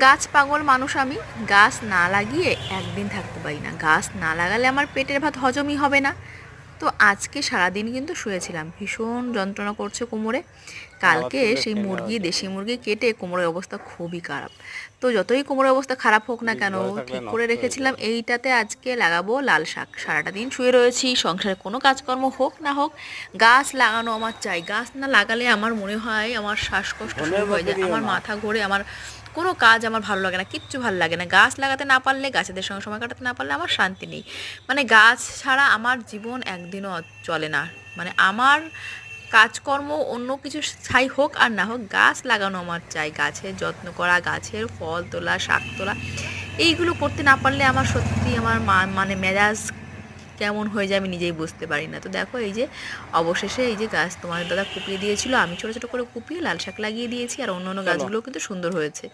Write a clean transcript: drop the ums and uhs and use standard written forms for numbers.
গাছ পাগল মানুষ আমি। গাছ না লাগিয়ে একদিন থাকতে পারি না। গাছ না লাগালে আমার পেটের ভাত হজমই হবে না। তো আজকে সারাদিন কিন্তু শুয়েছিলাম, ভীষণ যন্ত্রণা করছে কোমরে। আবার কালকে তুলে সেই খেয়ে নেওয়া মুরগি, হয়েছে দেশি মুরগি কেটে কোমরের অবস্থা খুবই খারাপ। তো যতই কোমরের অবস্থা খারাপ হোক না বীজ কেন, ঘরে থাকলে ঠিক করে নষ্ট হয়ে রেখেছিলাম যায়। এইটাতে আজকে লাগাবো লাল শাক। সারাটা দিন শুয়ে রয়েছি, সংসারে কোনো কাজকর্ম হোক না হোক গাছ লাগানো আমার চাই। গাছ না লাগালে আমার মনে হয় আমার শ্বাসকষ্ট ধনের শুরু হয়ে মধ্যে যায়, দিও আমার না। মাথা ঘোরে, আমার কোনো কাজ আমার ভালো লাগে না, কিচ্ছু ভালো লাগে না। গাছ লাগাতে না পারলে, গাছেদের সঙ্গে সময় কাটাতে না পারলে আমার শান্তি নেই। মানে গাছ ছাড়া আমার জীবন একদিনও চলে না। মানে আমার কাজকর্ম অন্য কিছু ছাই হোক আর না হোক, গাছ লাগানো আমার চাই। গাছের যত্ন করা, গাছের ফল তোলা, শাক তোলা, এইগুলো করতে না পারলে আমার সত্যি আমার মানে মেজাজ কেমন হয়ে যায় আমি নিজেই বুঝতে পারি না। তো দেখো এই যে অবশেষে এই যে গাছ তোমাদের দাদা কুপিয়ে দিয়েছিল, আমি ছোটো ছোটো করে কুপিয়ে লাল শাক লাগিয়ে দিয়েছি, আর অন্য অন্য চলো। গাছগুলোও কিন্তু সুন্দর হয়েছে।